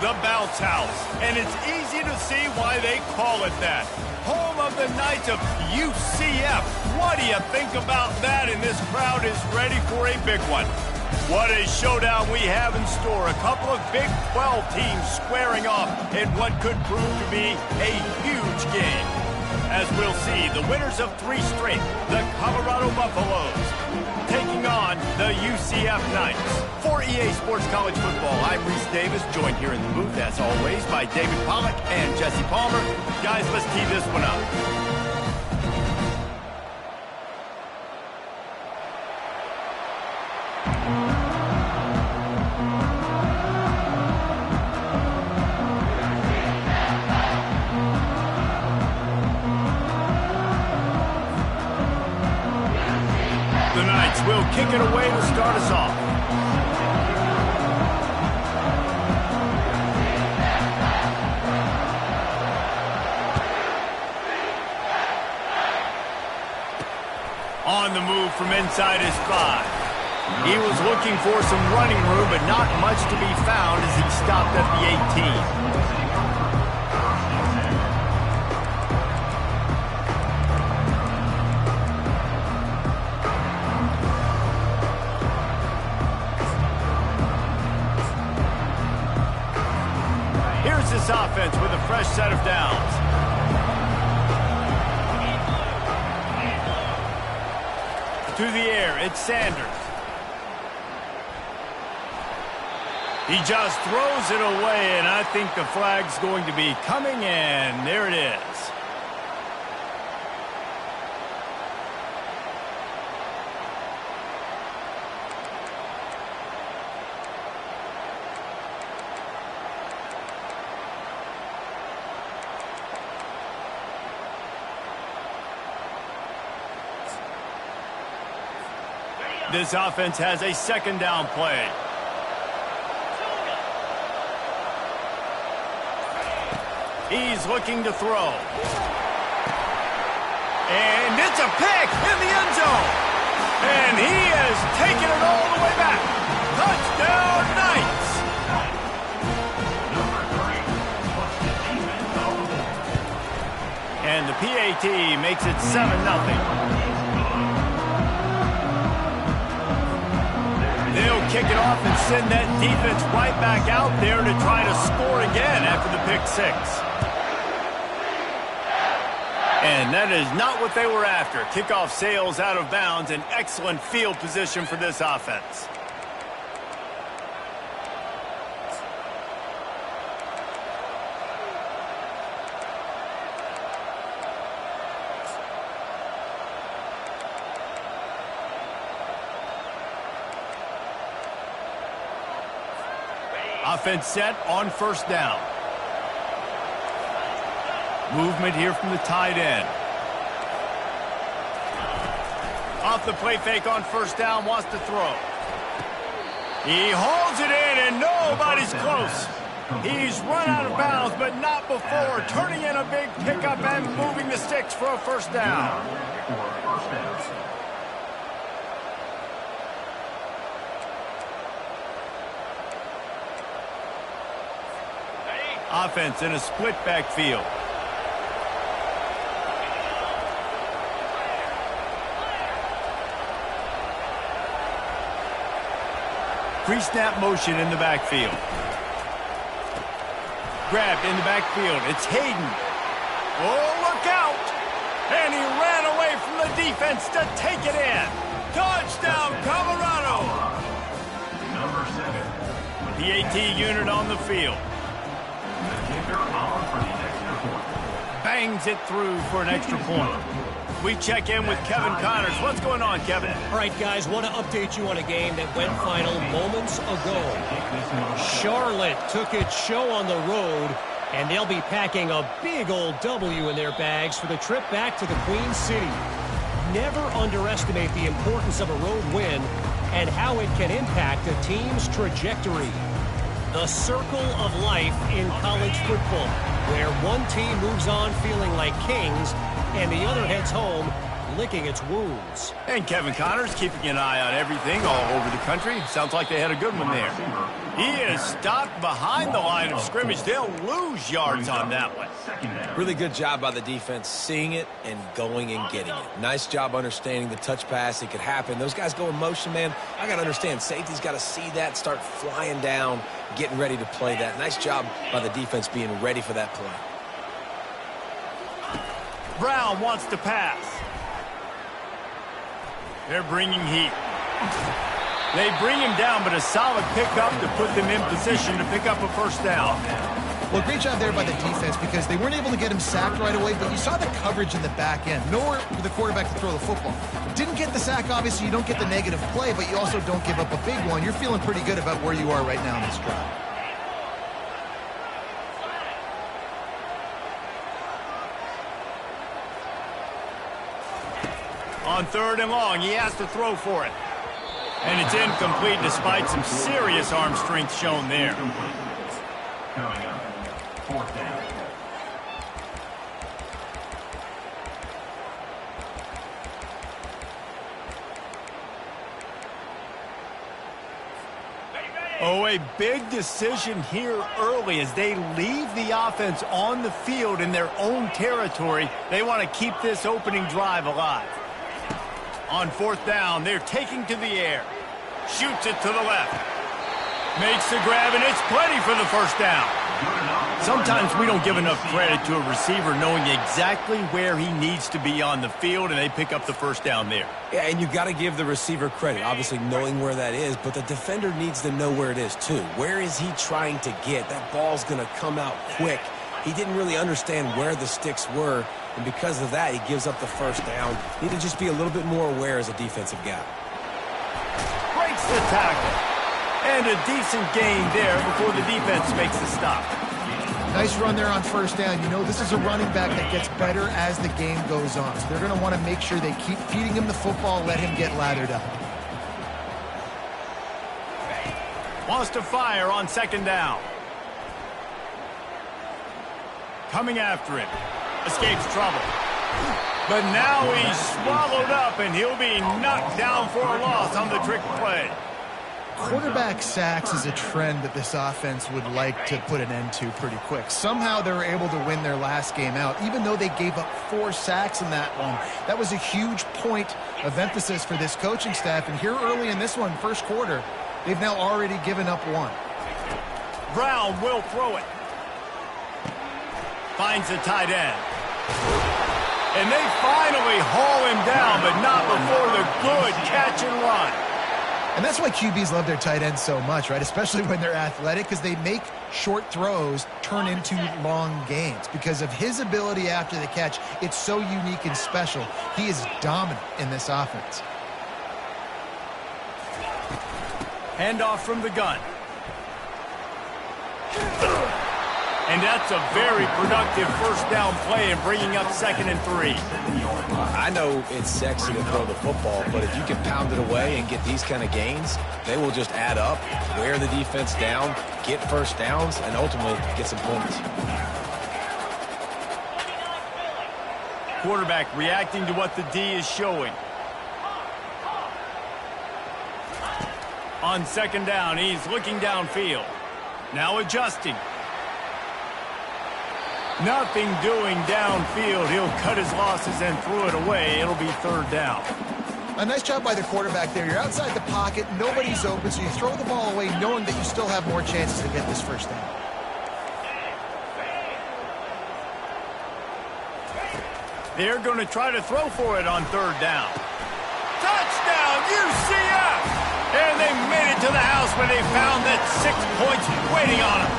The Bounce House, and it's easy to see why they call it that. Home of the Knights of UCF. What do you think about that? And this crowd is ready for a big one. What a showdown we have in store. A couple of Big 12 teams squaring off in what could prove to be a huge game. As we'll see, the winners of 3 straight, the Colorado Buffaloes, taking on the UCF Knights. For EA Sports College Football, I'm Reese Davis, joined here in the booth, as always, by David Pollack and Jesse Palmer. Guys, let's tee this one up. The Knights will kick it away to start us off. On the move from inside his 5. He was looking for some running room, but not much to be found as he stopped at the 18. This offense with a fresh set of downs. To the air, it's Sanders. He just throws it away, and I think the flag's going to be coming in. There it is. This offense has a second down play. He's looking to throw. And it's a pick in the end zone. And he has taken it all the way back. Touchdown, Knights. And the PAT makes it 7-0. They'll kick it off and send that defense right back out there to try to score again after the pick 6. And that is not what they were after. Kickoff sails out of bounds, an excellent field position for this offense. Offense set on first down. Movement here from the tight end. Off the play fake on first down, wants to throw. He hauls it in and nobody's close. He's run out of bounds, but not before turning in a big pickup and moving the sticks for a first down. Offense in a split backfield. Pre-snap motion in the backfield. Grabbed in the backfield. It's Hayden. Oh, look out! And he ran away from the defense to take it in. Touchdown, Colorado! Number 7. The AT unit on the field. Bangs it through for an extra point. We check in with Kevin Connors. What's going on, Kevin? All right, guys, want to update you on a game that went final moments ago. Charlotte took its show on the road, and they'll be packing a big old W in their bags for the trip back to the Queen City. Never underestimate the importance of a road win and how it can impact a team's trajectory. The circle of life in college football, where one team moves on feeling like kings and the other heads home licking its wounds. And Kevin Connors keeping an eye on everything all over the country. Sounds like they had a good one there. He is stopped behind the line of scrimmage. They'll lose yards on that one. Really good job by the defense, seeing it and going and getting it. Nice job understanding the touch pass. It could happen. Those guys go in motion, man. I got to understand, safety's got to see that, start flying down, getting ready to play that. Nice job by the defense being ready for that play. Brown wants to pass. They're bringing heat. They bring him down, but a solid pickup to put them in position to pick up a first down. Well, great job there by the defense because they weren't able to get him sacked right away, but you saw the coverage in the back end. Nowhere for the quarterback to throw the football. Didn't get the sack, obviously. You don't get the negative play, but you also don't give up a big one. You're feeling pretty good about where you are right now in this drive. On 3rd and long, he has to throw for it. And it's incomplete despite some serious arm strength shown there. Coming up, 4th down. Oh, a big decision here early as they leave the offense on the field in their own territory. They want to keep this opening drive alive. On 4th down, they're taking to the air. Shoots it to the left. Makes the grab, and it's plenty for the first down. Sometimes we don't give enough credit to a receiver knowing exactly where he needs to be on the field, and they pick up the first down there. Yeah, and you got to give the receiver credit, obviously knowing where that is, but the defender needs to know where it is too. Where is he trying to get? That ball's going to come out quick. He didn't really understand where the sticks were, and because of that, he gives up the first down. Need to just be a little bit more aware as a defensive guy. Breaks the tackle. And a decent gain there before the defense makes the stop. Nice run there on 1st down. You know, this is a running back that gets better as the game goes on. So they're going to want to make sure they keep feeding him the football, let him get lathered up. Wants to fire on 2nd down. Coming after him. Escapes trouble. But now he's swallowed up, and he'll be knocked down for a loss on the trick play. Quarterback sacks is a trend that this offense would like to put an end to pretty quick. Somehow they were able to win their last game out, even though they gave up 4 sacks in that one. That was a huge point of emphasis for this coaching staff. And here early in this one, 1st quarter, they've now already given up 1. Brown will throw it. Finds a tight end. And they finally haul him down, but not before the good catch and run. And that's why QBs love their tight ends so much, right? Especially when they're athletic, because they make short throws turn into long gains. Because of his ability after the catch, it's so unique and special. He is dominant in this offense. Handoff from the gun. And that's a very productive first down play and bringing up 2nd and 3. I know it's sexy to throw the football, but if you can pound it away and get these kind of gains, they will just add up, wear the defense down, get first downs, and ultimately get some points. Quarterback reacting to what the D is showing. On 2nd down, he's looking downfield. Now adjusting. Nothing doing downfield. He'll cut his losses and throw it away. It'll be 3rd down. A nice job by the quarterback there. You're outside the pocket. Nobody's open, so you throw the ball away knowing that you still have more chances to get this first down. They're going to try to throw for it on 3rd down. Touchdown, UCF! And they made it to the house where they found that 6 points waiting on them.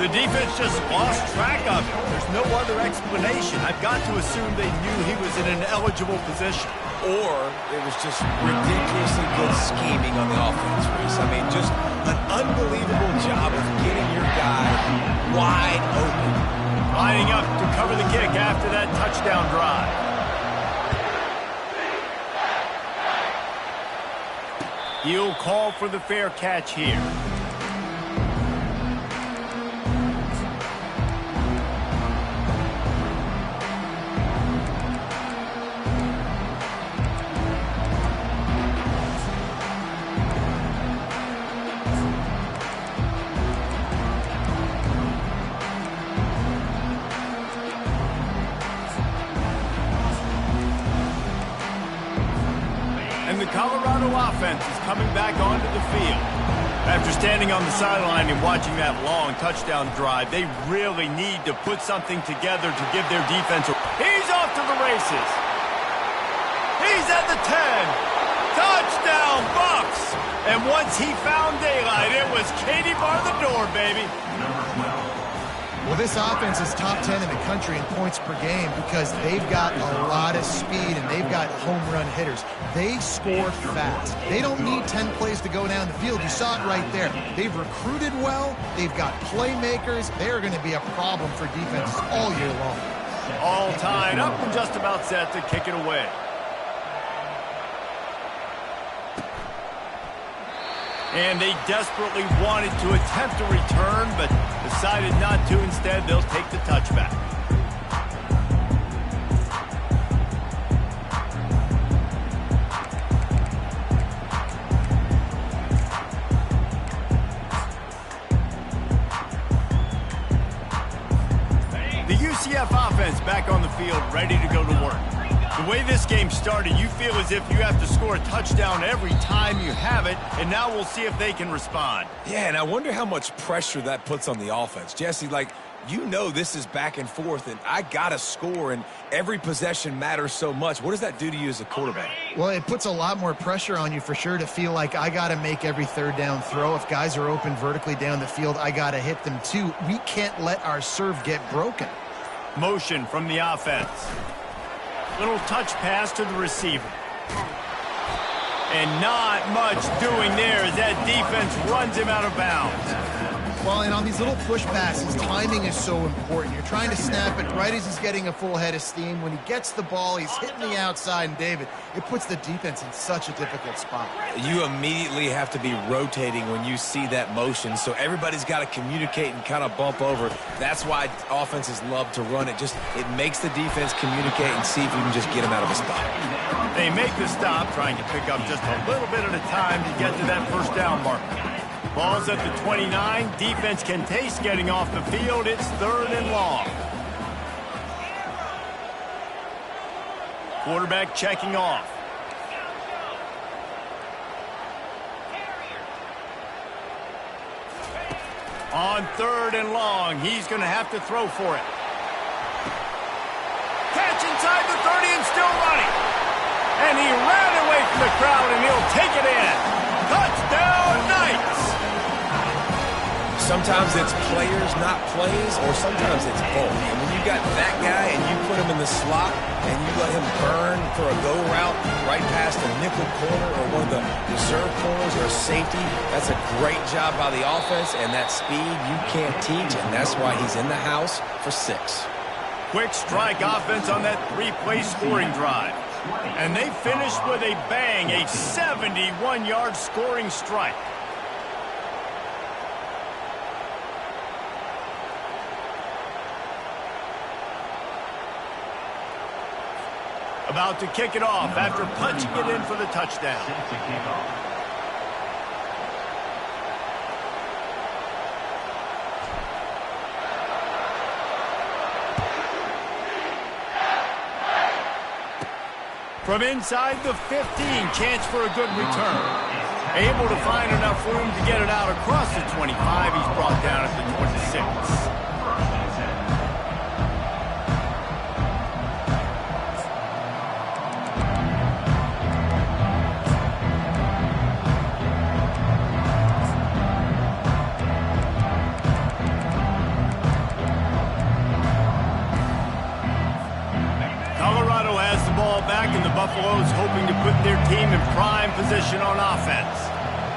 The defense just lost track of him. There's no other explanation. I've got to assume they knew he was in an eligible position. Or it was just ridiculously good scheming on the offense, Reese. I mean, just an unbelievable job of getting your guy wide open. Lining up to cover the kick after that touchdown drive. He'll call for the fair catch here. Colorado offense is coming back onto the field. After standing on the sideline and watching that long touchdown drive, they really need to put something together to give their defense a... He's off to the races. He's at the 10. Touchdown, Bucks! And once he found daylight, it was Katie bar the door, baby. Well, this offense is top 10 in the country in points per game because they've got a lot of speed and they've got home run hitters. They score fast. They don't need 10 plays to go down the field. You saw it right there. They've recruited well. They've got playmakers. They're going to be a problem for defenses all year long. All tied up and just about set to kick it away. And they desperately wanted to attempt a return, but decided not to. Instead, they'll take the touchback. The UCF offense back on the field, ready to go to work. The way this game started, you feel as if you have to score a touchdown every time you have it, and now we'll see if they can respond. Yeah, and I wonder how much pressure that puts on the offense. Jesse, like, you know this is back and forth, and I got to score, and every possession matters so much. What does that do to you as a quarterback? Well, it puts a lot more pressure on you for sure to feel like I got to make every third down throw. If guys are open vertically down the field, I got to hit them too. We can't let our serve get broken. Motion from the offense. Little touch pass to the receiver. And not much doing there as that defense runs him out of bounds. Well, and on these little push passes, timing is so important. You're trying to snap it right as he's getting a full head of steam. When he gets the ball, he's hitting the outside, and David, it puts the defense in such a difficult spot. You immediately have to be rotating when you see that motion, so everybody's got to communicate and kind of bump over. That's why offenses love to run it. It makes the defense communicate and see if you can just get him out of a spot. They make the stop, trying to pick up just a little bit at a time to get to that first down marker. Ball's at the 29. Defense can taste getting off the field. It's 3rd and long. Quarterback checking off. On 3rd and long, he's going to have to throw for it. Catch inside the 30 and still running. And he ran away from the crowd, and he'll take it in. Touchdown, Knights! Sometimes it's players, not plays, or sometimes it's both. And when you got that guy and you put him in the slot and you let him burn for a go route right past a nickel corner or one of the reserve corners or a safety, that's a great job by the offense, and that speed you can't teach, and that's why he's in the house for 6. Quick strike offense on that 3-play scoring drive. And they finished with a bang, a 71-yard scoring strike. About to kick it off after punching it in for the touchdown. From inside the 15, chance for a good return. Able to find enough room to get it out across the 25. He's brought down at the 26. Back and the Buffaloes hoping to put their team in prime position on offense.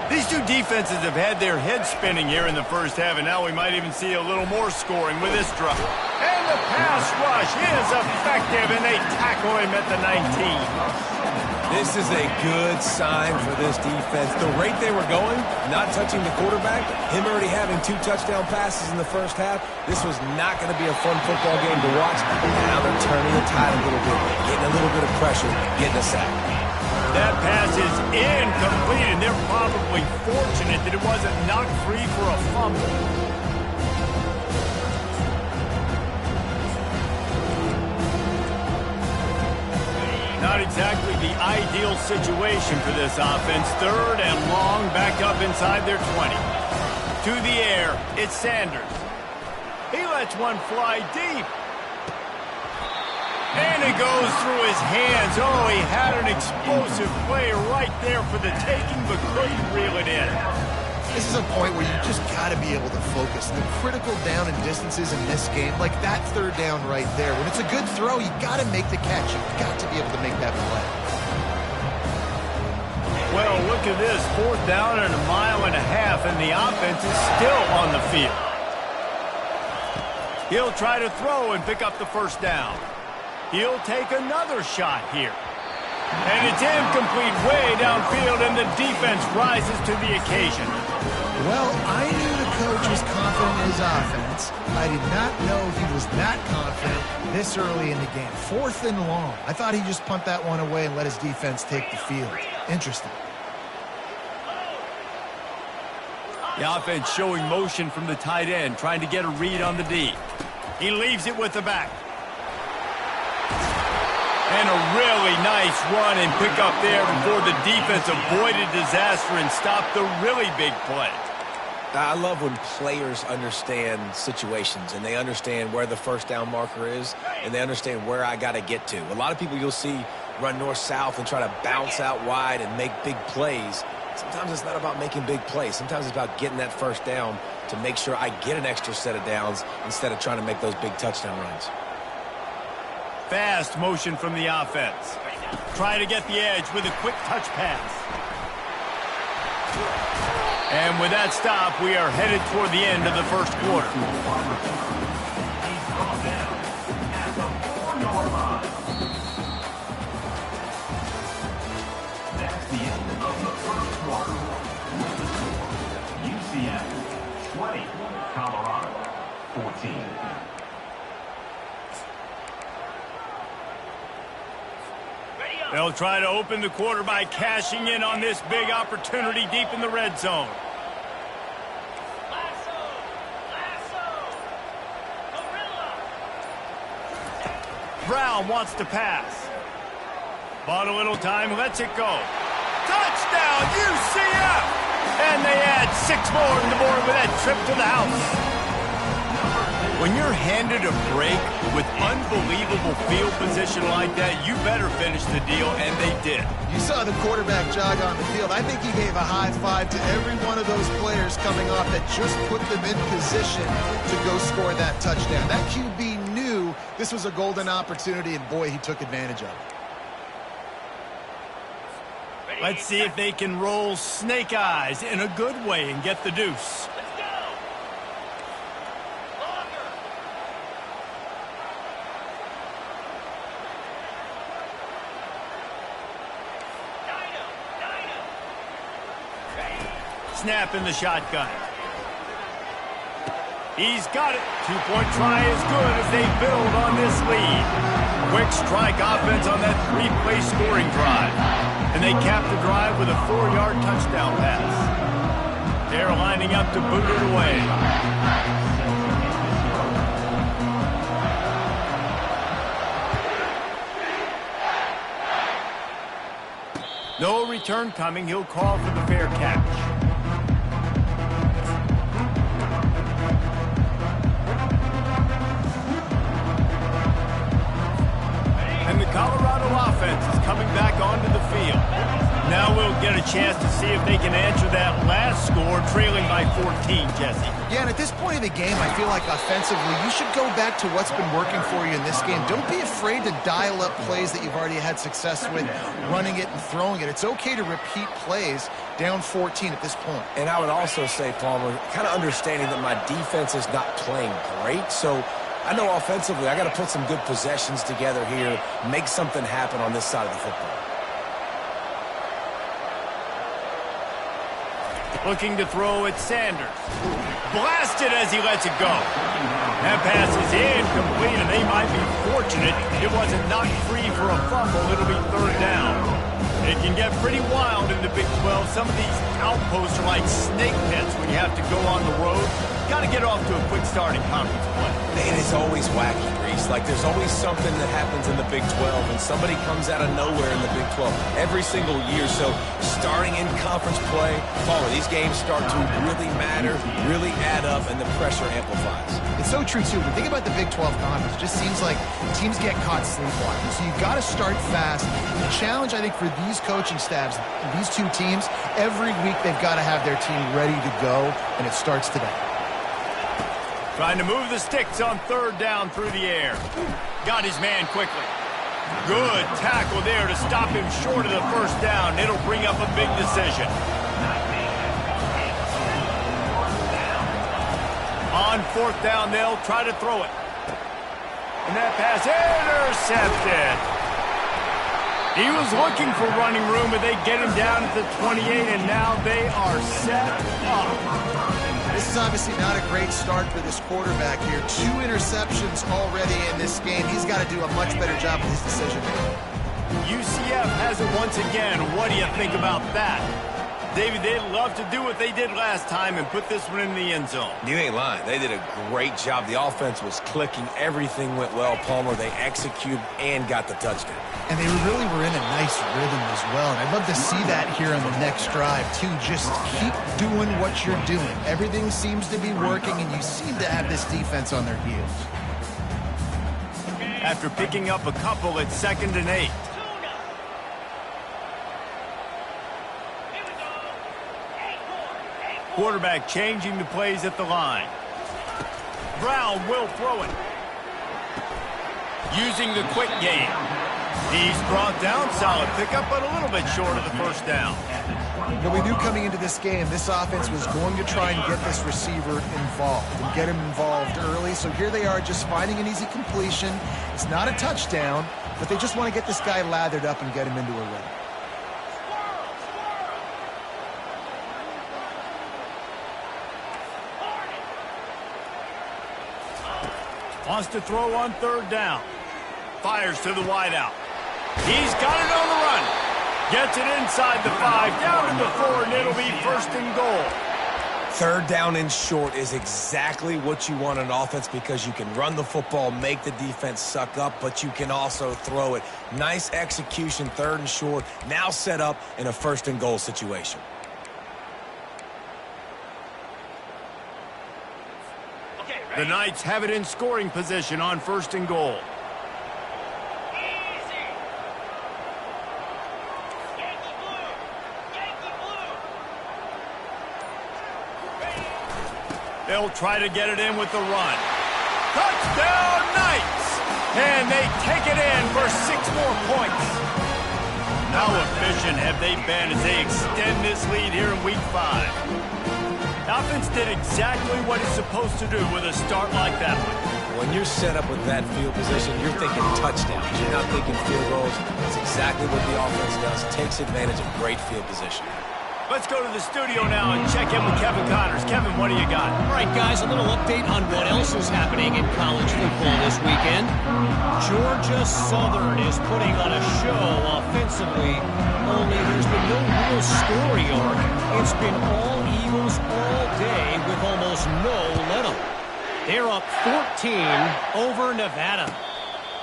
These two defenses have had their heads spinning here in the first half, and now we might even see a little more scoring with this drive. And the pass rush is effective, and they tackle him at the 19. This is a good sign for this defense. The rate they were going, not touching the quarterback, him already having 2 touchdown passes in the first half, this was not going to be a fun football game to watch. Now they're turning the tide a little bit, getting a little bit of pressure, getting a sack. That pass is incomplete, and they're probably fortunate that it wasn't knocked free for a fumble. not exactly the ideal situation for this offense. 3rd and long, back up inside their 20. To the air, it's Sanders. He lets one fly deep. And it goes through his hands. Oh, he had an explosive play right there for the taking, but couldn't reel it in. This is a point where you just got to be able to focus. The critical down and distances in this game, like that 3rd down right there. When it's a good throw, you got to make the catch. You've got to be able to make that play. Well, look at this. 4th down and 1.5 miles, and the offense is still on the field. He'll try to throw and pick up the 1st down. He'll take another shot here. And it's incomplete way downfield, and the defense rises to the occasion. Well, I knew the coach was confident in his offense. I did not know he was that confident this early in the game. 4th and long. I thought he'd just punt that one away and let his defense take the field. Interesting. The offense showing motion from the tight end, trying to get a read on the D. He leaves it with the back. And a really nice run and pick up there before the defense avoided disaster and stopped the really big play. I love when players understand situations and they understand where the 1st down marker is and they understand where I got to get to. A lot of people you'll see run north-south and try to bounce out wide and make big plays. Sometimes it's not about making big plays. Sometimes it's about getting that 1st down to make sure I get an extra set of downs instead of trying to make those big touchdown runs. Fast motion from the offense. Try to get the edge with a quick touch pass. And with that stop, we are headed toward the end of the 1st quarter. That's the end of the 1st quarter. UCF 20, Colorado 14. They'll try to open the quarter by cashing in on this big opportunity deep in the red zone. Brown wants to pass. Bought a little time, lets it go. Touchdown, UCF! And they add 6 more on the board with that trip to the house. When you're handed a break with unbelievable field position like that, you better finish the deal, and they did. You saw the quarterback jog on the field. I think he gave a high five to every one of those players coming off that just put them in position to go score that touchdown. That QB knew this was a golden opportunity, and boy, he took advantage of it. Let's see if they can roll snake eyes in a good way and get the deuce. Snap in the shotgun. He's got it. 2-point try is good as they build on this lead. Quick strike offense on that 3-play scoring drive. And they cap the drive with a 4-yard touchdown pass. They're lining up to boot it away. No return coming. He'll call for the fair catch. And the Colorado offense is coming back onto the field. Now we'll get a chance to see if they can answer that last score, trailing by 14, Jesse. Yeah, and at this point of the game, I feel like offensively, you should go back to what's been working for you in this game. Don't be afraid to dial up plays that you've already had success with, running it and throwing it. It's okay to repeat plays down 14 at this point. And I would also say, Palmer, kind of understanding that my defense is not playing great, so I know offensively I got to put some good possessions together here, make something happen on this side of the football. Looking to throw at Sanders. Blasted as he lets it go. That pass is incomplete, and they might be fortunate it wasn't knocked free for a fumble. It'll be 3rd down. It can get pretty wild in the Big 12. Some of these outposts are like snake pits when you have to go on the road. got to get off to a quick start in conference play. Man, it's always wacky, Reese. Like, there's always something that happens in the Big 12, and somebody comes out of nowhere in the Big 12 every single year. So, starting in conference play, Paula, these games start to really matter, really add up, and the pressure amplifies. It's so true, too. When you think about the Big 12 conference, it just seems like teams get caught sleepwalking. So you've got to start fast. The challenge, I think, for these coaching staffs, these two teams, every week they've got to have their team ready to go, and it starts today. Trying to move the sticks on third down through the air. Got his man quickly. Good tackle there to stop him short of the first down. It'll bring up a big decision. On fourth down, they'll try to throw it. And that pass intercepted. He was looking for running room, but they get him down at the 28, and now they are set up. This is obviously not a great start for this quarterback here. 2 interceptions already in this game. He's got to do a much better job with his decision. UCF has it once again. What do you think about that? David, they'd love to do what they did last time and put this one in the end zone. You ain't lying. They did a great job. The offense was clicking. Everything went well, Palmer. They executed and got the touchdown. And they really were in a nice rhythm as well. And I'd love to see that here on the next drive, too. Just keep doing what you're doing. Everything seems to be working, and you seem to have this defense on their heels. After picking up a couple, it's 2nd and 8. Quarterback changing the plays at the line. Brown will throw it. Using the quick game. He's brought down. Solid pickup, but a little bit short of the first down. But we knew coming into this game, this offense was going to try and get this receiver involved and get him involved early. So here they are just finding an easy completion. It's not a touchdown, but they just want to get this guy lathered up and get him into a rhythm. Wants to throw on third down. Fires to the wideout. He's got it on the run. Gets it inside the 5, down to the 4, and it'll be 1st and goal. Third down and short is exactly what you want on offense because you can run the football, make the defense suck up, but you can also throw it. Nice execution, 3rd and short, now set up in a 1st and goal situation. The Knights have it in scoring position on 1st and goal. They'll try to get it in with the run. Touchdown, Knights! And they take it in for 6 more points. How efficient have they been as they extend this lead here in Week 5? Offense did exactly what it's supposed to do with a start like that one. When you're set up with that field position, you're thinking touchdowns. You're not thinking field goals. That's exactly what the offense does. Takes advantage of great field position. Let's go to the studio now and check in with Kevin Connors. Kevin, what do you got? All right, guys, a little update on what else is happening in college football this weekend. Georgia Southern is putting on a show offensively, only there's been no real story arc. It's been all Eagles all day with almost no let-up. They're up 14 over Nevada.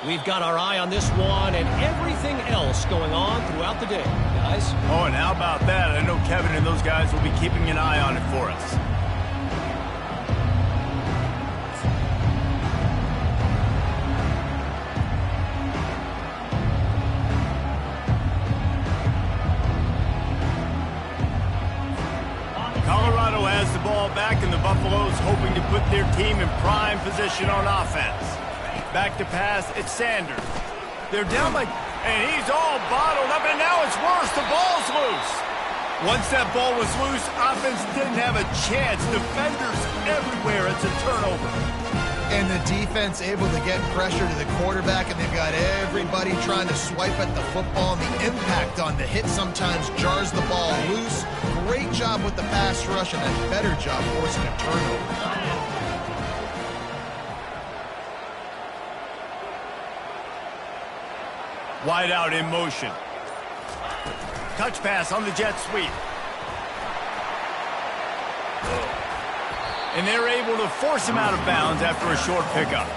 We've got our eye on this one and everything else going on throughout the day, guys. Oh, and how about that? I know Kevin and those guys will be keeping an eye on it for us. Colorado has the ball back, and the Buffaloes hoping to put their team in prime position on offense. Back to pass, it's Sanders. They're down by, and he's all bottled up, and now it's worse. The ball's loose. Once that ball was loose, offense didn't have a chance. Defenders everywhere. It's a turnover. And the defense able to get pressure to the quarterback, and they've got everybody trying to swipe at the football, and the impact on the hit sometimes jars the ball loose. Great job with the pass rush, and a better job forcing a turnover. Wide out in motion. Touch pass on the jet sweep. And they're able to force him out of bounds after a short pickup.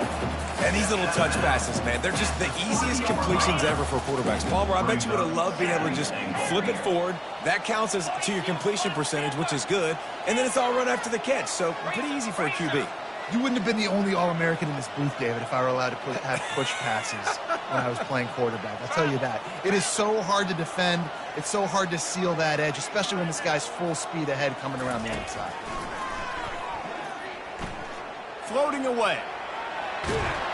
And these little touch passes, man, they're just the easiest completions ever for quarterbacks. Palmer, I bet you would have loved being able to just flip it forward. That counts as to your completion percentage, which is good. And then it's all run after the catch, so pretty easy for a QB. You wouldn't have been the only All-American in this booth, David, if I were allowed to have push passes when I was playing quarterback. I'll tell you that. It is so hard to defend. It's so hard to seal that edge, especially when this guy's full speed ahead coming around the outside. Floating away.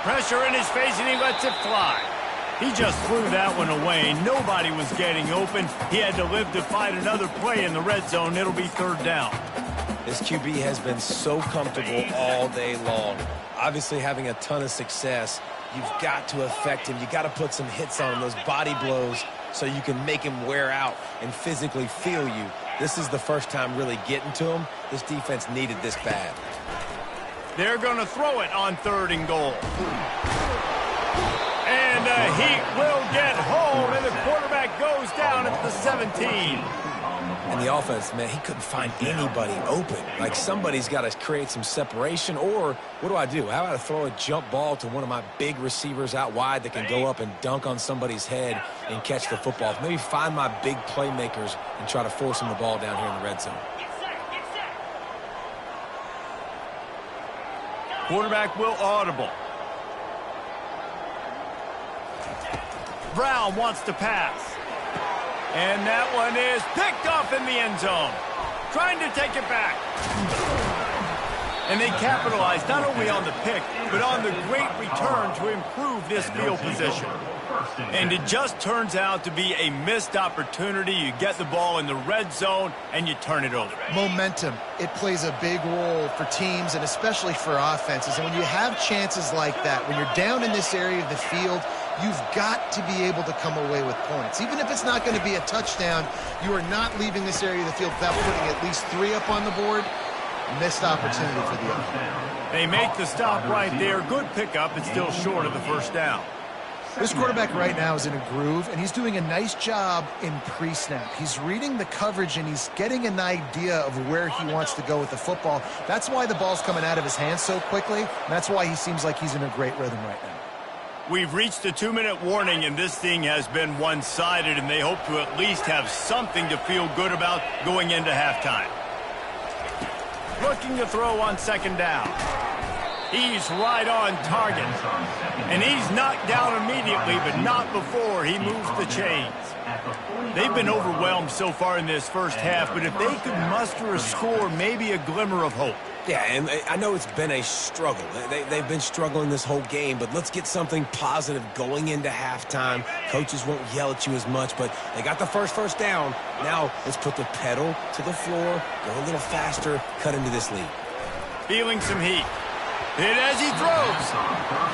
Pressure in his face, and he lets it fly. He just threw that one away. Nobody was getting open. He had to live to fight another play in the red zone. It'll be third down. This QB has been so comfortable all day long. Obviously having a ton of success. You've got to affect him. You've got to put some hits on him, those body blows, so you can make him wear out and physically feel you. This is the first time really getting to him. This defense needed this bad. They're going to throw it on 3rd and goal. And the Heat will get home, and the quarterback goes down at the 17. And the offense, man, he couldn't find anybody open. Like, somebody's got to create some separation, or what do? How about I throw a jump ball to one of my big receivers out wide that can go up and dunk on somebody's head and catch the football? Maybe find my big playmakers and try to force them the ball down here in the red zone. Quarterback will audible. Brown wants to pass. And that one is picked off in the end zone. Trying to take it back. And they capitalize not only on the pick, but on the great return to improve this field position. And it just turns out to be a missed opportunity. You get the ball in the red zone, and you turn it over. Momentum. It plays a big role for teams and especially for offenses. And when you have chances like that, when you're down in this area of the field, you've got to be able to come away with points. Even if it's not going to be a touchdown, you are not leaving this area of the field without putting at least 3 up on the board. Missed opportunity for the offense. They make the stop right there. Good pickup. It's still short of the first down. This quarterback right now is in a groove, and he's doing a nice job in pre-snap. He's reading the coverage, and he's getting an idea of where he wants to go with the football. That's why the ball's coming out of his hands so quickly, and that's why he seems like he's in a great rhythm right now. We've reached a 2-minute warning, and this thing has been one-sided, and they hope to at least have something to feel good about going into halftime. Looking to throw on 2nd down. He's right on target. And he's knocked down immediately, but not before he moves the chains. They've been overwhelmed so far in this first half, but if they could muster a score, maybe a glimmer of hope. Yeah, and I know it's been a struggle. They've been struggling this whole game, but let's get something positive going into halftime. Coaches won't yell at you as much, but they got the first down. Now let's put the pedal to the floor, go a little faster, cut into this lead. Feeling some heat. Hit as he throws.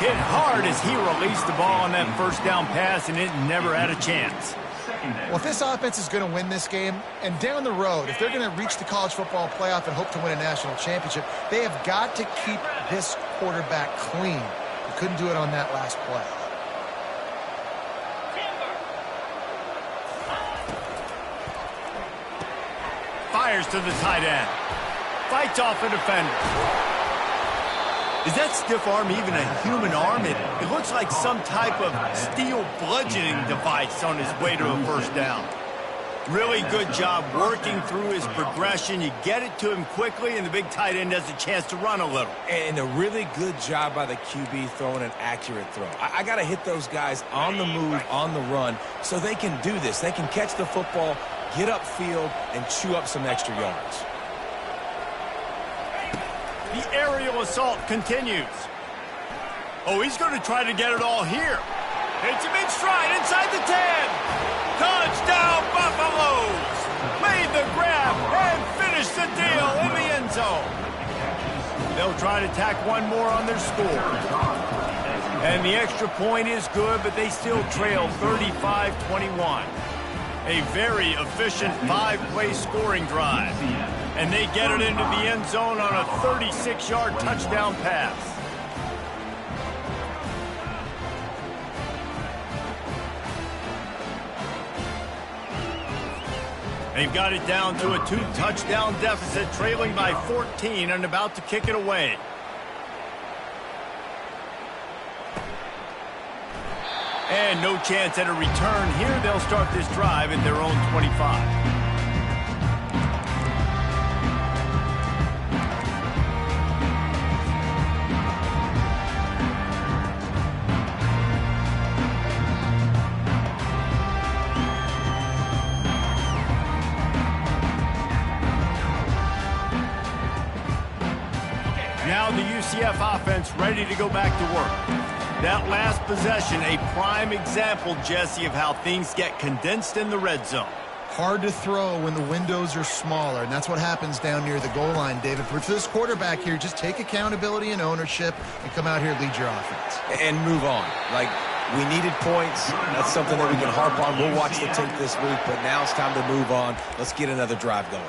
Hit hard as he released the ball on that first down pass, and it never had a chance. Well, if this offense is going to win this game, and down the road, if they're going to reach the college football playoff and hope to win a national championship, they have got to keep this quarterback clean. He couldn't do it on that last play. Fires to the tight end. Fights off a defender. Is that stiff arm even a human arm? It looks like some type of steel bludgeoning device on his way to a first down. Really good job working through his progression. You get it to him quickly, and the big tight end has a chance to run a little. And a really good job by the QB throwing an accurate throw. I got to hit those guys on the move, on the run, so they can do this. They can catch the football, get upfield, and chew up some extra yards. The aerial assault continues. Oh, he's going to try to get it all here. It's a big stride inside the 10. Touchdown, Buffaloes. Made the grab and finished the deal in the end zone. They'll try to tack one more on their score. And the extra point is good, but they still trail 35-21. A very efficient 5-play scoring drive. And they get it into the end zone on a 36-yard touchdown pass. They've got it down to a 2-touchdown deficit, trailing by 14 and about to kick it away. And no chance at a return here. They'll start this drive at their own 25. Now the UCF offense ready to go back to work. That last possession, a prime example, Jesse, of how things get condensed in the red zone. Hard to throw when the windows are smaller, and that's what happens down near the goal line, David. For this quarterback here, just take accountability and ownership and come out here and lead your offense. And move on. Like, we needed points. That's something that we can harp on. We'll watch the tape this week, but now it's time to move on. Let's get another drive going.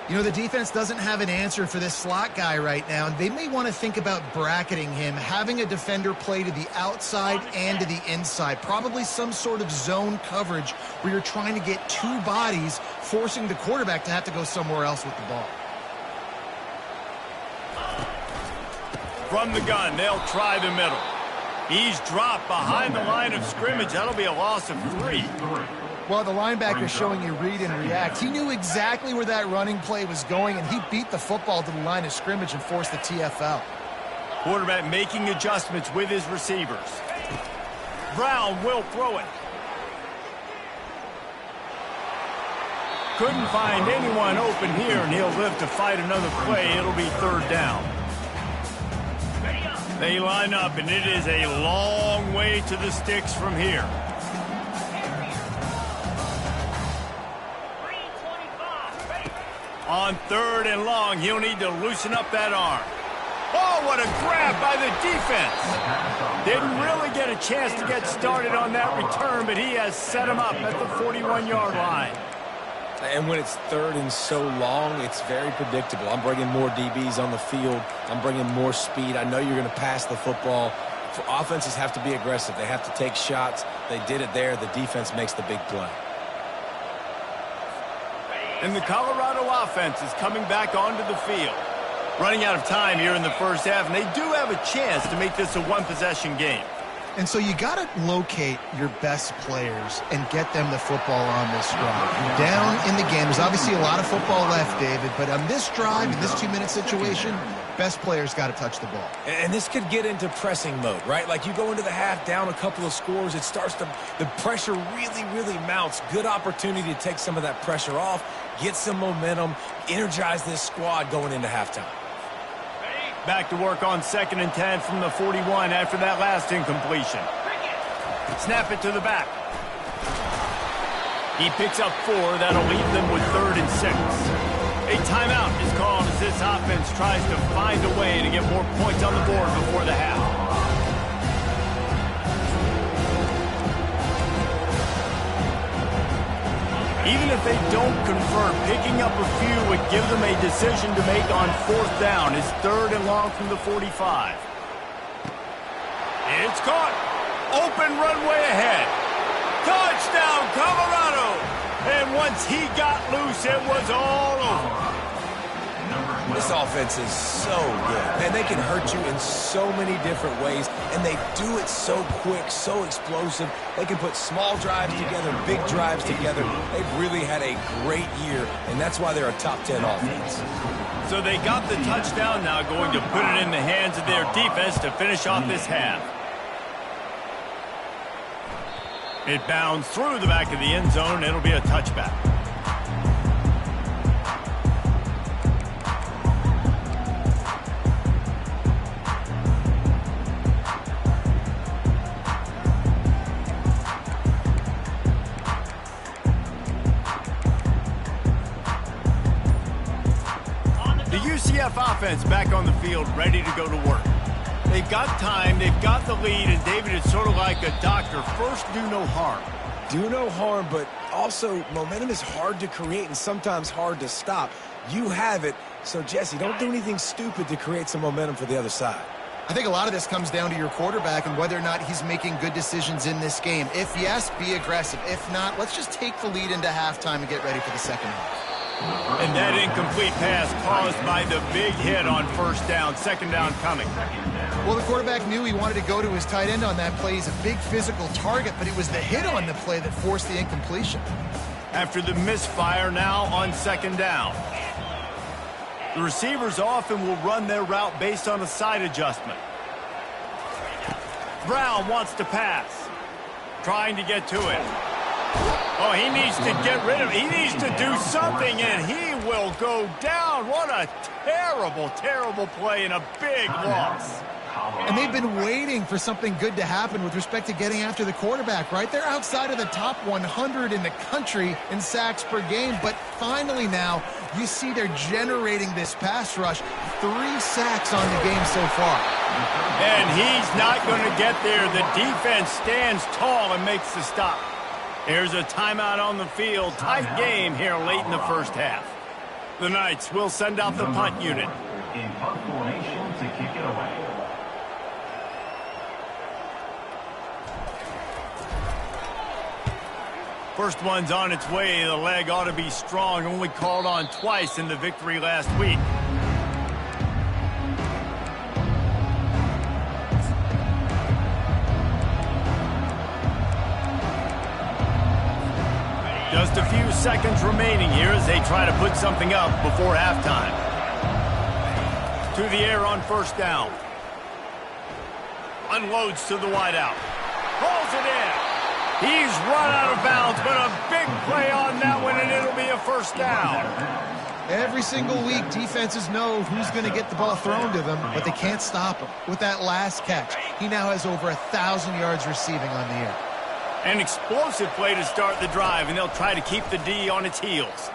You know, the defense doesn't have an answer for this slot guy right now, and they may want to think about bracketing him, having a defender play to the outside and to the inside. Probably some sort of zone coverage where you're trying to get two bodies, forcing the quarterback to have to go somewhere else with the ball. From the gun, they'll try the middle. He's dropped behind the line of scrimmage. That'll be a loss of 3. Well, the linebacker's showing you read and react. He knew exactly where that running play was going, and he beat the football to the line of scrimmage and forced the TFL. Quarterback making adjustments with his receivers. Brown will throw it. Couldn't find anyone open here, and he'll live to fight another play. It'll be 3rd down. They line up, and it is a long way to the sticks from here. On 3rd and long, he'll need to loosen up that arm. Oh, what a grab by the defense. Didn't really get a chance to get started on that return, but he has set him up at the 41-yard line. And when it's 3rd and so long, it's very predictable. I'm bringing more DBs on the field. I'm bringing more speed. I know you're going to pass the football. Offenses have to be aggressive. They have to take shots. They did it there. The defense makes the big play. And the Colorado offense is coming back onto the field. Running out of time here in the first half, and they do have a chance to make this a one-possession game. And so you got to locate your best players and get them the football on this drive. You're down in the game. There's obviously a lot of football left, David, but on this drive, in this 2-minute situation, best players got to touch the ball. And this could get into pressing mode, right? Like you go into the half down a couple of scores, it starts to, the pressure really mounts. Good opportunity to take some of that pressure off, get some momentum, energize this squad going into halftime. Back to work on 2nd and 10 from the 41 after that last incompletion. Snap it to the back. He picks up 4. That'll leave them with 3rd and 6. A timeout is called as this offense tries to find a way to get more points on the board before the half. Even if they don't convert, picking up a few would give them a decision to make on 4th down. It's 3rd and long from the 45. It's caught. Open runway ahead. Touchdown, Colorado. And once he got loose, it was all over. This offense is so good. Man, they can hurt you in so many different ways, and they do it so quick, so explosive. They can put small drives together, big drives together. They've really had a great year, and that's why they're a top 10 offense. So they got the touchdown, now going to put it in the hands of their defense to finish off this half. It bounds through the back of the end zone. It'll be a touchback. The UCF offense back on the field, ready to go to work. They've got time, they've got the lead, and David, it's sort of like a doctor. First, do no harm. Do no harm, but also momentum is hard to create and sometimes hard to stop. You have it, so Jesse, don't do anything stupid to create some momentum for the other side. I think a lot of this comes down to your quarterback and whether or not he's making good decisions in this game. If yes, be aggressive. If not, let's just take the lead into halftime and get ready for the second half. And that incomplete pass caused by the big hit on first down. Second down coming. Well, the quarterback knew he wanted to go to his tight end on that play. He's a big physical target, but it was the hit on the play that forced the incompletion. After the misfire, now on second down. The receivers often will run their route based on a side adjustment. Brown wants to pass. Trying to get to it. Oh, he needs to get rid of it. He needs to do something, and he will go down. What a terrible, terrible play and a big loss. And they've been waiting for something good to happen with respect to getting after the quarterback, right? They're outside of the top 100 in the country in sacks per game, but finally now you see they're generating this pass rush. 3 sacks on the game so far. And he's not going to get there. The defense stands tall and makes the stop. Here's a timeout on the field. Tight game here late in the first half. The Knights will send out the punt unit. In punt formation to kick it away. First one's on its way. The leg ought to be strong. Only called on twice in the victory last week. Just a few seconds remaining here as they try to put something up before halftime. To the air on first down. Unloads to the wideout. Pulls it in. He's run out of bounds, but a big play on that one, and it'll be a first down. Every single week, defenses know who's going to get the ball thrown to them, but they can't stop him. With that last catch, he now has over 1,000 yards receiving on the year. An explosive play to start the drive, and they'll try to keep the D on its heels.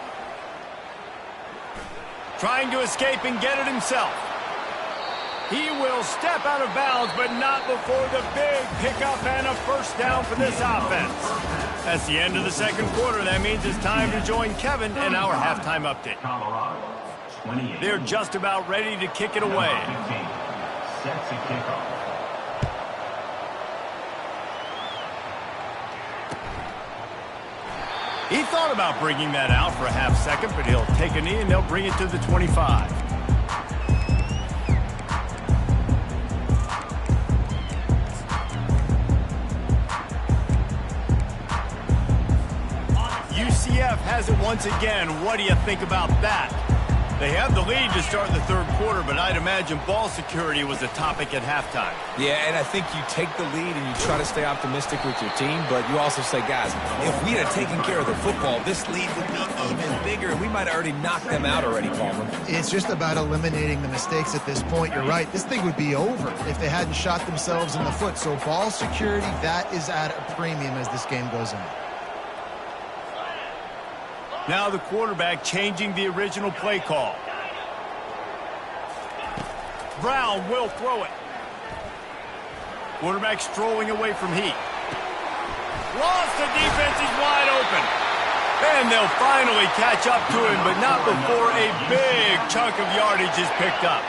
Trying to escape and get it himself. He will step out of bounds, but not before the big pickup and a first down for this offense. That's the end of the second quarter. That means it's time to join Kevin in our halftime update. They're just about ready to kick it away. Set to kick off. He thought about bringing that out for a half second, but he'll take a knee and they'll bring it to the 25. UCF has it once again. What do you think about that? They have the lead to start the third quarter, but I'd imagine ball security was a topic at halftime. Yeah, and I think you take the lead and you try to stay optimistic with your team, but you also say, guys, if we had taken care of the football, this lead would be even bigger, and we might have already knocked them out already, Palmer. It's just about eliminating the mistakes at this point. You're right. This thing would be over if they hadn't shot themselves in the foot. So ball security, that is at a premium as this game goes on. Now the quarterback changing the original play call. Brown will throw it. Quarterback strolling away from Heat. Lost, the defense is wide open. And they'll finally catch up to him, but not before a big chunk of yardage is picked up.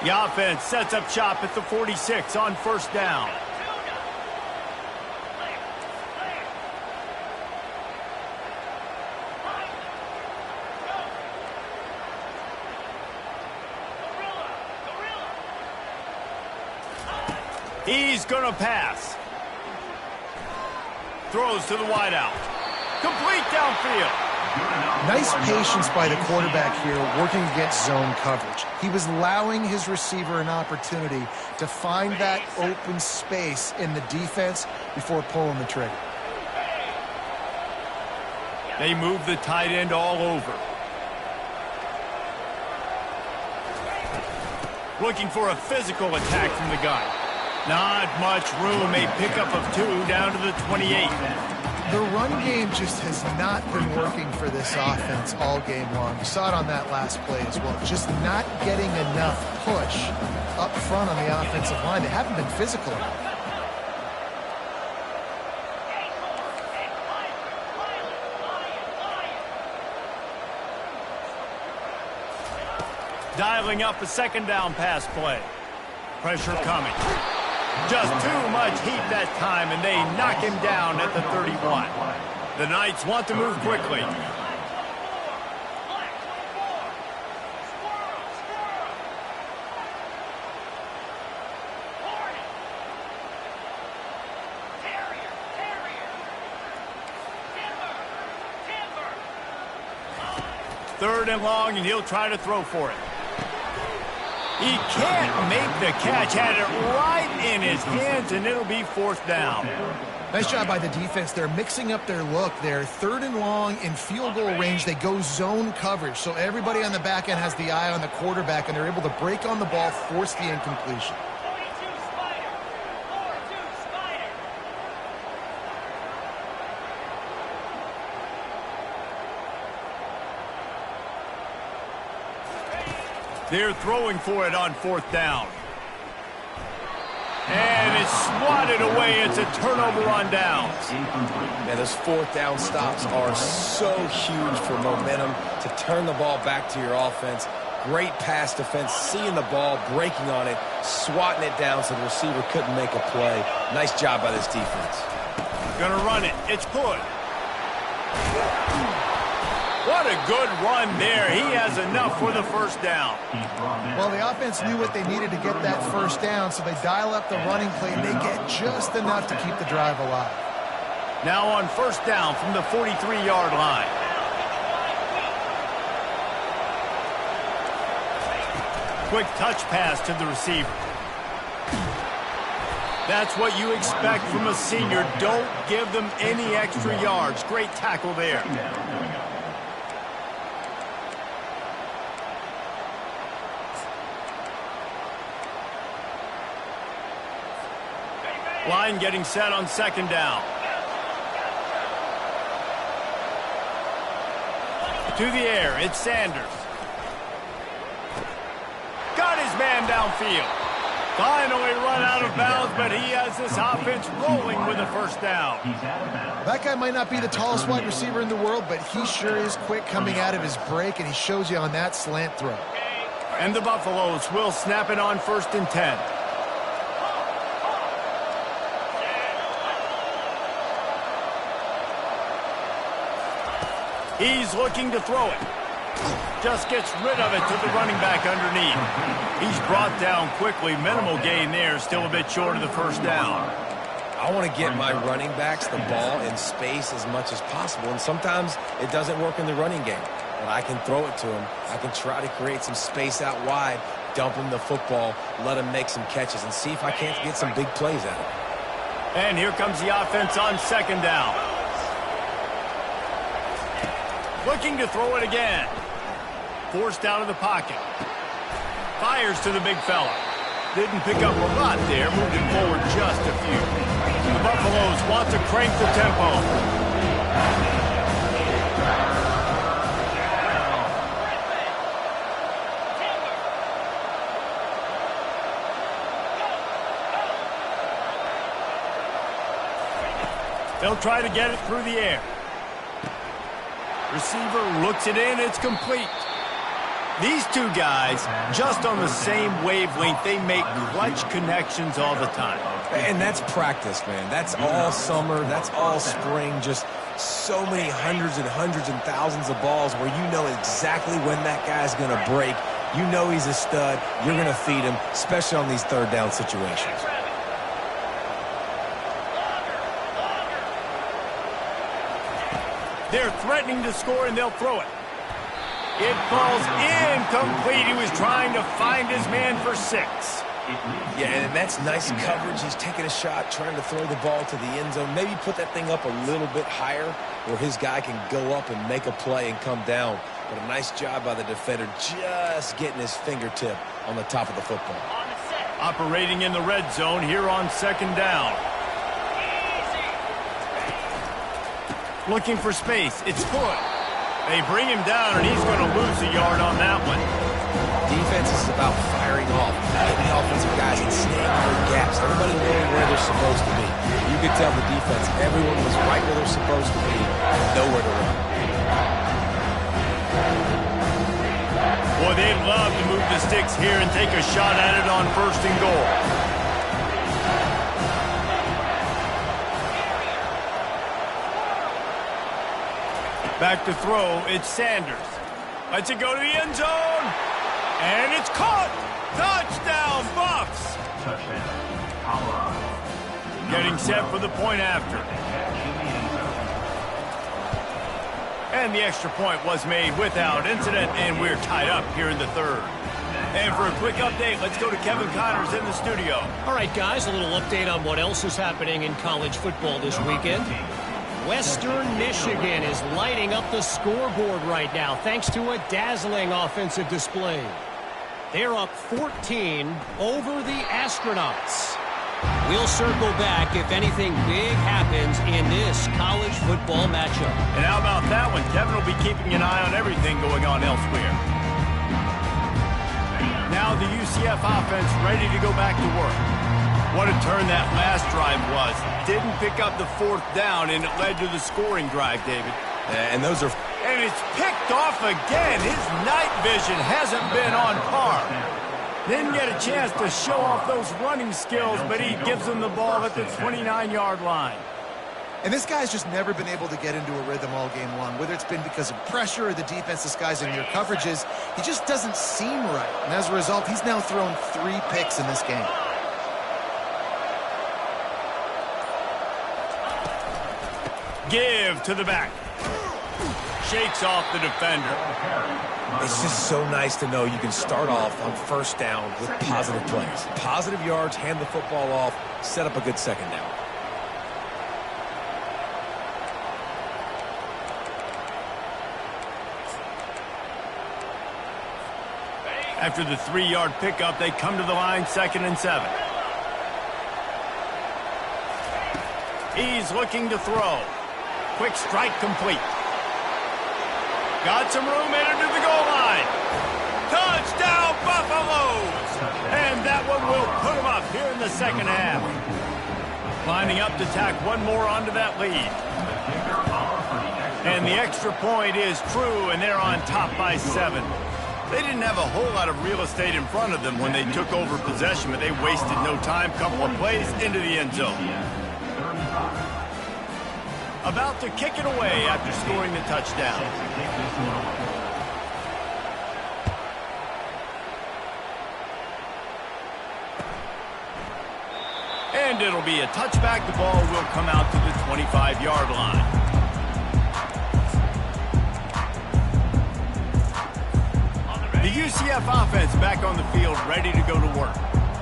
The offense sets up shop at the 46 on first down. He's going to pass. Throws to the wideout. Complete downfield. Nice patience by the quarterback here working against zone coverage. He was allowing his receiver an opportunity to find that open space in the defense before pulling the trigger. They move the tight end all over. Looking for a physical attack from the gun. Not much room. A pickup of 2 down to the 28. The run game just has not been working for this offense all game long. You saw it on that last play as well. Just not getting enough push up front on the offensive line. They haven't been physical enough. Dialing up a second down pass play. pressure coming. Just too much heat that time, and they knock him down at the 31. The Knights want to move quickly. Third and long, and he'll try to throw for it. He can't make the catch. Had it right in his hands, and it'll be fourth down. Nice job by the defense. They're mixing up their look. They're third and long in field goal range. They go zone coverage. So everybody on the back end has the eye on the quarterback, and they're able to break on the ball, force the incompletion. They're throwing for it on fourth down. And it's swatted away. It's a turnover on downs. Man, those fourth down stops are so huge for momentum to turn the ball back to your offense. Great pass defense, seeing the ball, breaking on it, swatting it down so the receiver couldn't make a play. Nice job by this defense. Gonna run it. It's good. What a good run there. He has enough for the first down. Well, the offense knew what they needed to get that first down, so they dial up the running play, and they get just enough to keep the drive alive. Now on first down from the 43-yard line. Quick touch pass to the receiver. That's what you expect from a senior. Don't give them any extra yards. Great tackle there. Line getting set on second down. To the air, it's Sanders. Got his man downfield. Finally run out of bounds, but he has this offense rolling with a first down. That guy might not be the tallest wide receiver in the world, but he sure is quick coming out of his break, and he shows you on that slant throw. And the Buffaloes will snap it on first and 10. He's looking to throw it. Just gets rid of it to the running back underneath. He's brought down quickly. Minimal gain there. Still a bit short of the first down. I want to get my running backs the ball in space as much as possible, and sometimes it doesn't work in the running game. But I can throw it to him. I can try to create some space out wide, dump him the football, let him make some catches, and see if I can't get some big plays out of it. And here comes the offense on second down. Looking to throw it again. Forced out of the pocket. Fires to the big fella. Didn't pick up a lot there. Moved it forward just a few. The Buffaloes want to crank the tempo. They'll try to get it through the air. Receiver looks it in. It's complete. These two guys, just on the same wavelength, they make clutch connections all the time. And that's practice, man. That's all summer. That's all spring. Just so many hundreds and thousands of balls where you know exactly when that guy's going to break. You know he's a stud. You're going to feed him, especially on these third down situations. They're threatening to score, and they'll throw it. It falls incomplete. He was trying to find his man for 6. Yeah, and that's nice coverage. He's taking a shot, trying to throw the ball to the end zone. Maybe put that thing up a little bit higher where his guy can go up and make a play and come down. But a nice job by the defender just getting his fingertip on the top of the football. Operating in the red zone here on second down. Looking for space. It's good. They bring him down, and he's going to lose a yard on that one. Defense is about firing off, getting the offensive guys and staying in their gaps. Everybody knowing where they're supposed to be. You could tell the defense, everyone was right where they're supposed to be and nowhere to run. Boy, they'd love to move the sticks here and take a shot at it on 1st and goal. Back to throw, it's Sanders. Lets it go to the end zone. And it's caught. Touchdown, Buffs. Touchdown, Colorado. Getting set for the point after. And the extra point was made without incident, and we're tied up here in the 3rd. And for a quick update, let's go to Kevin Connors in the studio. All right, guys, a little update on what else is happening in college football this weekend. Western Michigan is lighting up the scoreboard right now thanks to a dazzling offensive display. They're up 14 over the Astronauts. We'll circle back if anything big happens in this college football matchup. And how about that one? Kevin will be keeping an eye on everything going on elsewhere. Now the UCF offense ready to go back to work. What a turn that last drive was. Didn't pick up the 4th down, and it led to the scoring drive, David. And those are... And it's picked off again. His night vision hasn't been on par. Didn't get a chance to show off those running skills, but he gives them the ball at the 29-yard line. And this guy's just never been able to get into a rhythm all game long, whether it's been because of pressure or the defense disguising their coverages. He just doesn't seem right. And as a result, he's now thrown 3 picks in this game. Give to the back. Shakes off the defender. It's just so nice to know you can start off on 1st down with positive plays. Positive yards, hand the football off, set up a good 2nd down. After the 3-yard pickup, they come to the line 2nd and 7. He's looking to throw. Quick strike complete. Got some room headed to the goal line. Touchdown, Buffaloes! And that one will put them up here in the 2nd half. Lining up to tack one more onto that lead. And the extra point is true, and they're on top by 7. They didn't have a whole lot of real estate in front of them when they took over possession, but they wasted no time. Couple of plays into the end zone. About to kick it away after scoring the touchdown. And it'll be a touchback. The ball will come out to the 25-yard line. The UCF offense back on the field, ready to go to work.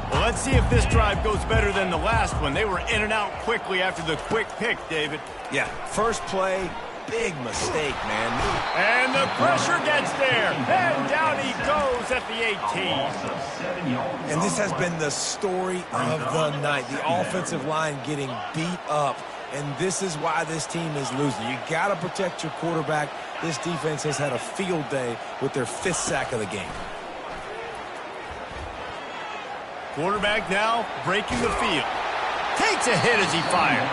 Well, let's see if this drive goes better than the last one. They were in and out quickly after the quick pick, David. Yeah, first play, big mistake, man. And the pressure gets there. And down he goes at the 18. And this has been the story of the night. The offensive line getting beat up. And this is why this team is losing. You got to protect your quarterback. This defense has had a field day with their 5th sack of the game. Quarterback now breaking the field. Takes a hit as he fires.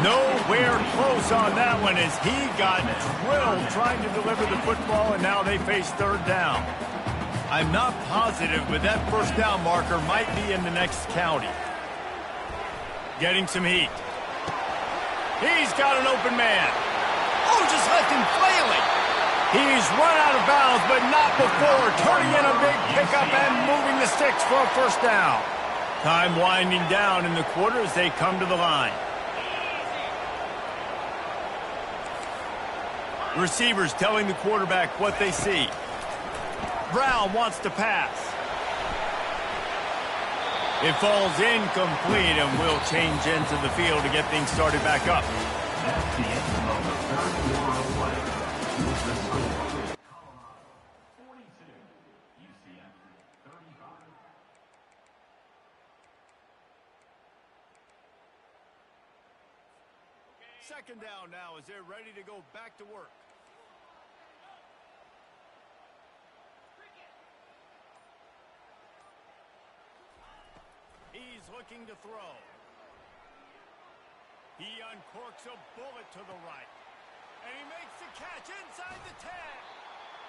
Nowhere close on that one as he got drilled trying to deliver the football, and now they face 3rd down. I'm not positive, but that 1st down marker might be in the next county. Getting some heat. He's got an open man. Oh, just left him flailing. He's run out of bounds, but not before turning in a big pickup and moving the sticks for a 1st down. Time winding down in the quarter as they come to the line. Receivers telling the quarterback what they see. Brown wants to pass. It falls incomplete and will change into the field to get things started back up. That's the end of the 3rd quarter of play. With the score, 42, UCF 35. Second down now as they're ready to go back to work. He's looking to throw. He uncorks a bullet to the right. And he makes the catch inside the 10.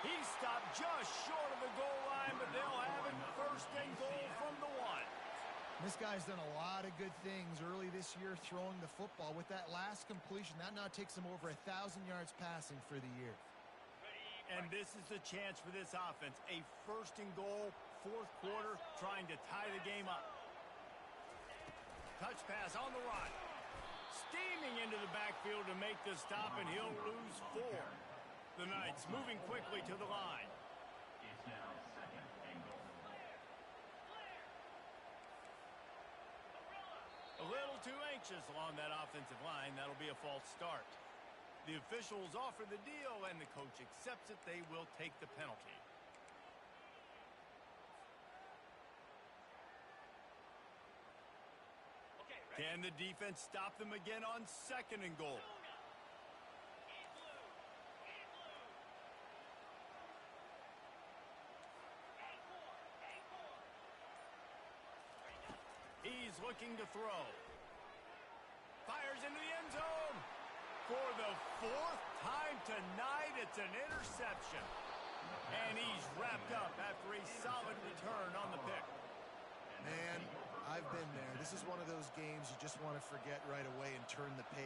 He stopped just short of the goal line, but they'll have it first and goal from the 1. This guy's done a lot of good things early this year throwing the football. With that last completion, that now takes him over 1,000 yards passing for the year. And this is the chance for this offense. A first and goal, fourth quarter, trying to tie the game up. Touch pass on the run. Steaming into the backfield to make the stop, and he'll lose 4. The Knights moving quickly to the line. It's now second and goal. A little too anxious along that offensive line. That'll be a false start. The officials offer the deal, and the coach accepts it. They will take the penalty. Can the defense stop them again on second and goal? He's looking to throw. Fires into the end zone. For the 4th time tonight, it's an interception. And he's wrapped up after a solid return on the pick. Man, I've been there. This is one of those games you just want to forget right away and turn the page.